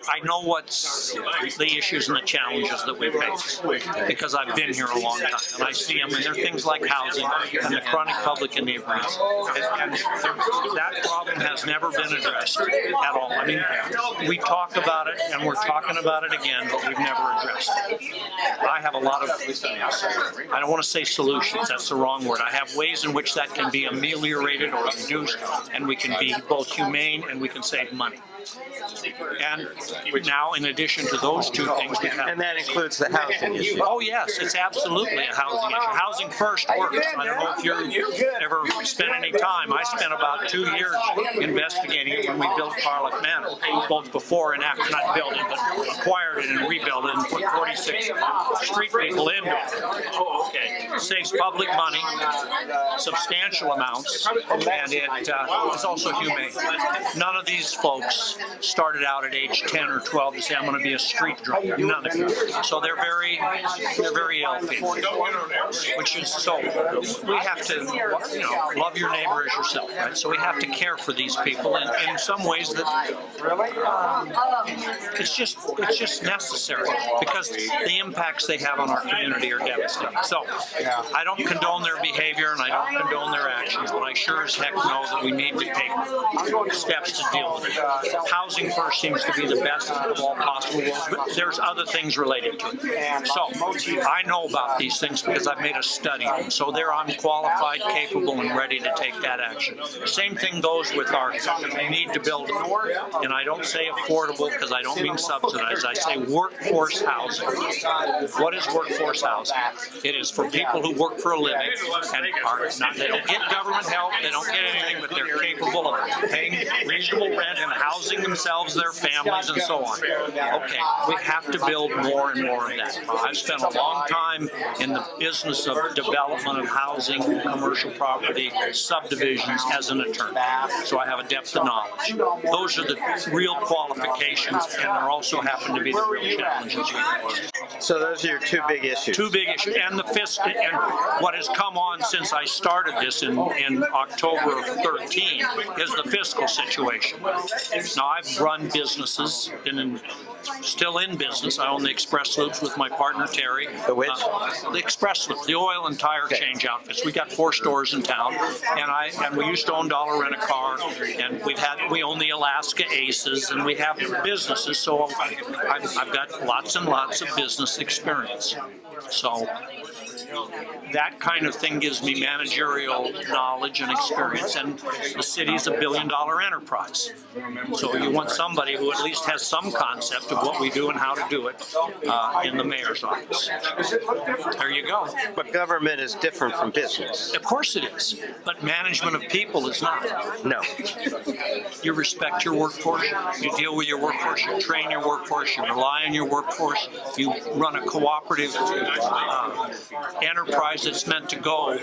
I know what's the issues and the challenges that we face because I've been here a long time and I see them, and they're things like housing and the chronic public and neighborhoods. And that problem has never been addressed at all. I mean, we talk about it and we're talking about it again, but we've never addressed it. I have a lot of, I don't want to say solutions, that's the wrong word. I have ways in which that can be ameliorated or reduced, and we can be both humane and we can save money. And now, in addition to those two things, we have... And that includes the housing issue. Oh, yes, it's absolutely a housing issue. Housing First works. I don't know if you've ever spent any time. I spent about 2 years investigating it when we built Carlick Manor, both before and after, not building, but acquired it and rebuilt it and put 46 street people into it. Okay. Saves public money, substantial amounts, and it is also humane. None of these folks started out at age 10 or 12 to say, I'm going to be a street drunk. None of them. So they're very ill people. Which is, so we have to, love your neighbor as yourself, right? So we have to care for these people in some ways that it's just necessary because the impacts they have on our community are devastating. So I don't condone their behavior and I don't condone their actions, but I sure as heck know that we need to take steps to deal with it. Housing First seems to be the best of all possible ones, but there's other things related to it. So I know about these things because I've made a study of them. So there I'm qualified, capable, and ready to take that action. Same thing goes with our need to build, and I don't say affordable because I don't mean subsidized. I say workforce housing. What is workforce housing? It is for people who work for a living and are not, they don't get government help, they don't get anything, but they're capable of paying reasonable rent and housing themselves, their families, and so on. Okay, we have to build more and more of that. I've spent a long time in the business of development of housing, commercial property, subdivisions as an attorney. So I have a depth of knowledge. Those are the real qualifications, and there also happen to be the real challenges we face. So those are your two big issues. Two big issues, and the fiscal, and what has come on since I started this in October of 13 is the fiscal situation. Now I've run businesses, still in business. I own the Express Loops with my partner Terry. The which? The Express Loop, the oil and tire change outfits. We got 4 stores in town, and we used to own Dollar Rent a Car, and we own the Alaska Aces, and we have businesses. So I've got lots and lots of business experience. So that kind of thing gives me managerial knowledge and experience, and the city's a $1 billion enterprise. So you want somebody who at least has some concept of what we do and how to do it in the mayor's office. There you go. But government is different from business. Of course it is, but management of people is not. No. You respect your workforce, you deal with your workforce, you train your workforce, you rely on your workforce, you run a cooperative enterprise that's meant to go, in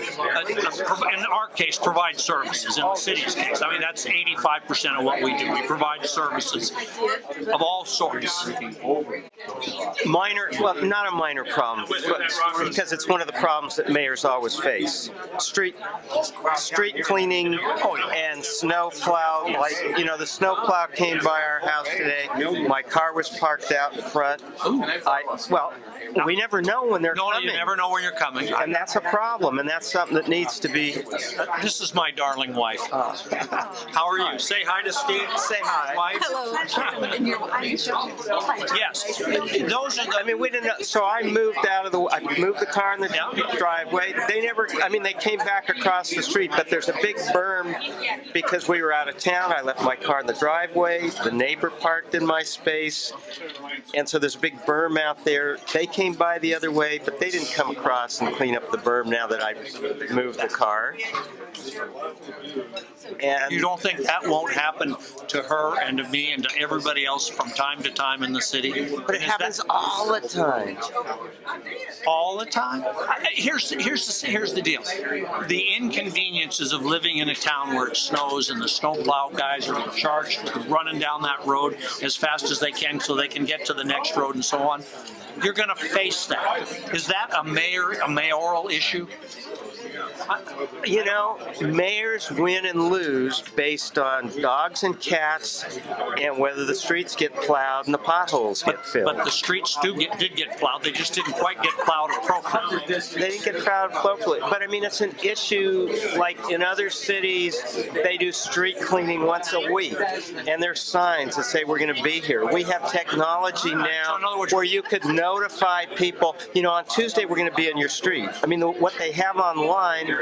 our case, provide services. In the city's case, I mean, that's 85% of what we do. We provide services of all sorts. Minor, well, not a minor problem, but because it's one of the problems that mayors always face. Street cleaning and snow plow. Like, the snow plow came by our house today. My car was parked out in front. We never know when they're coming. No, you never know when you're coming. And that's a problem, and that's something that needs to be... This is my darling wife. How are you? Say hi to Steve. Say hi. Wife. Hello. Yes. Those are the, I mean, we didn't know. So I moved the car in the driveway. They came back across the street, but there's a big berm because we were out of town. I left my car in the driveway. The neighbor parked in my space. And so there's a big berm out there. They came by the other way, but they didn't come across and clean up the berm now that I moved the car. And you don't think that won't happen to her and to me and to everybody else from time to time in the city? But it happens all the time. All the time? Here's the deal. The inconveniences of living in a town where it snows and the snowplow guys are charged with running down that road as fast as they can so they can get to the next road and so on. You're going to face that. Is that a mayoral issue? You know, mayors win and lose based on dogs and cats and whether the streets get plowed and the potholes get filled. But the streets did get plowed. They just didn't quite get plowed appropriately. They didn't get plowed appropriately. But I mean, it's an issue like in other cities, they do street cleaning once a week. And there's signs that say we're going to be here. We have technology now where you could notify people, you know, on Tuesday we're going to be in your street. I mean, what they have online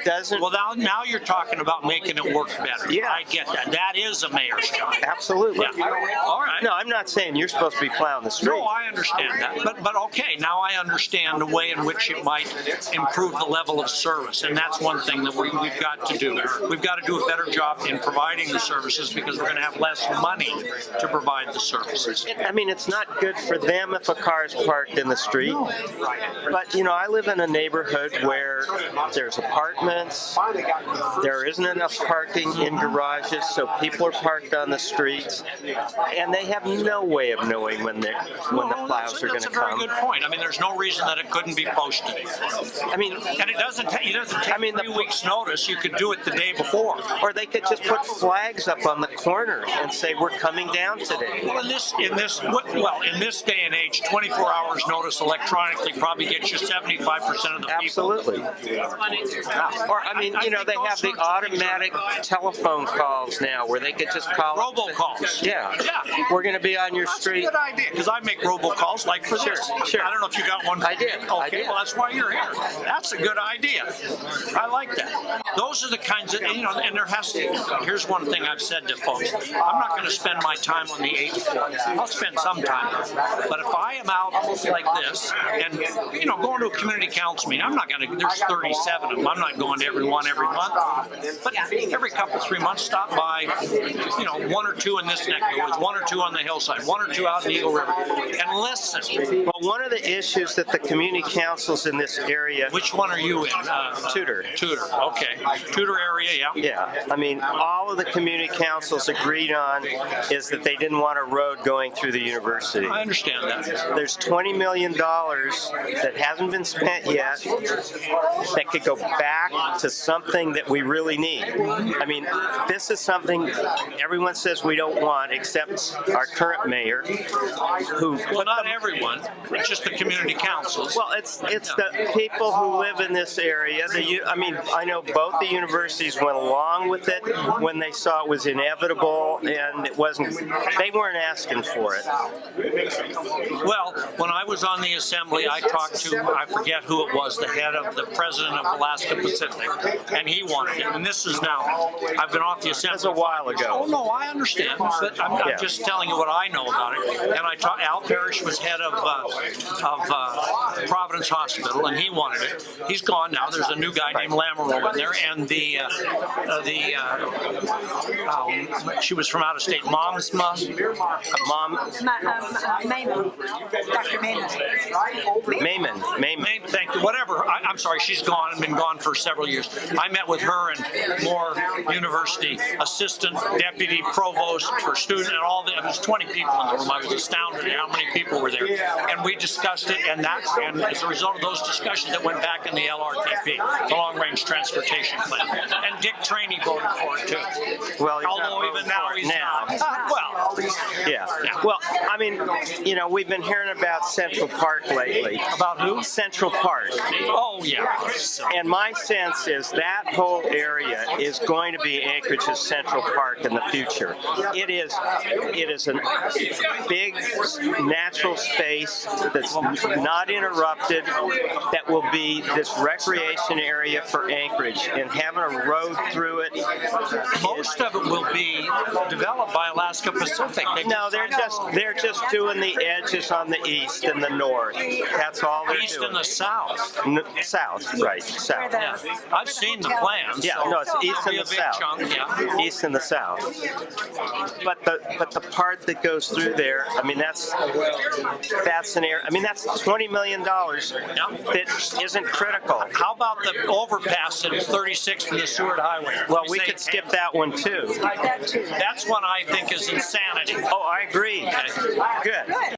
doesn't... Well, now you're talking about making it work better. Yeah. I get that. That is a mayor's job. Absolutely. Yeah. All right. No, I'm not saying you're supposed to be plowing the street. No, I understand that. But okay, now I understand the way in which it might improve the level of service. And that's one thing that we've got to do. We've got to do a better job in providing the services because we're going to have less money to provide the services. I mean, it's not good for them if a car is parked in the street. But, you know, I live in a neighborhood where there's apartments, there isn't enough parking in garages, so people are parked on the streets, and they have no way of knowing when the plows are going to come. That's a very good point. I mean, there's no reason that it couldn't be posted. I mean, and it doesn't take 3 weeks' notice. You could do it the day before. Or they could just put flags up on the corner and say, we're coming down today. Well, in this day and age, 24 hours notice electronically probably gets you 75% of the people. Absolutely. Or, I mean, you know, they have the automatic telephone calls now where they could just call. Robocalls. Yeah. We're going to be on your street. That's a good idea, because I make robocalls like for this. Sure. I don't know if you got one. I did. Okay, well, that's why you're here. That's a good idea. I like that. Those are the kinds of, you know, and there has to, here's one thing I've said to folks. I'm not going to spend my time on the 8th floor. I'll spend some time there. But if I am out like this and, you know, going to a community council meeting, I'm not going to, there's 37 of them. I'm not going to every month. But every couple, 3 months, stop by, you know, 1 or 2 in this neck of the woods, 1 or 2 on the hillside, 1 or 2 out in Eagle River, and listen. Well, one of the issues that the community councils in this area... Which one are you in? Tudor. Okay. Tudor area, yeah. Yeah. I mean, all of the community councils agreed on is that they didn't want a road going through the university. I understand that. There's $20 million that hasn't been spent yet that could go back to something that we really need. I mean, this is something everyone says we don't want except our current mayor, who... Well, not everyone. It's just the community councils. Well, it's the people who live in this area. I mean, I know both the universities went along with it when they saw it was inevitable and it wasn't, they weren't asking for it. Well, when I was on the assembly, I talked to, I forget who it was, the head of the president of Alaska Pacific, and he wanted it. And this is now, I've been off the assembly. That's a while ago. Oh, no, I understand. But I'm just telling you what I know about it. And I talked, Al Parrish was head of Providence Hospital, and he wanted it. He's gone now. There's a new guy named Mayoral in there, and she was from out of state. Mom. Mayman. Dr. Mayman. Mayman. Thank you. Whatever. I'm sorry. She's gone and been gone for several years. I met with her and more university assistant, deputy provost for student, and all the. There was 20 people in the room. I was astounded at how many people were there, and we discussed it. And as a result of those discussions, it went back in the LRTP, the Long Range Transportation Plan. And Dick Cheney voted for it too. Well, although even now he's not. Well, yeah. Well, I mean, you know, we've been hearing about Central Park lately. About who? Central Park. Oh, yeah. And my sense is that whole area is going to be Anchorage's Central Park in the future. It is a big natural space that's not interrupted, that will be this recreation area for Anchorage, and having a road through it. Most of it will be developed by Alaska Pacific. No, they're just doing the edges on the east and the north. That's all they're East doing. and the south. South, right? South. Yeah. I've seen the plans. Yeah, no, it's east and the south. Chunk, yeah. East and the south. But the part that goes through there, I mean, that's an area. I mean, that's $20 million that isn't critical. How about the overpass at 36th and the Seward Highway? Well, we could skip that one too. That's one I think is insanity. Oh, I agree. Okay. Good.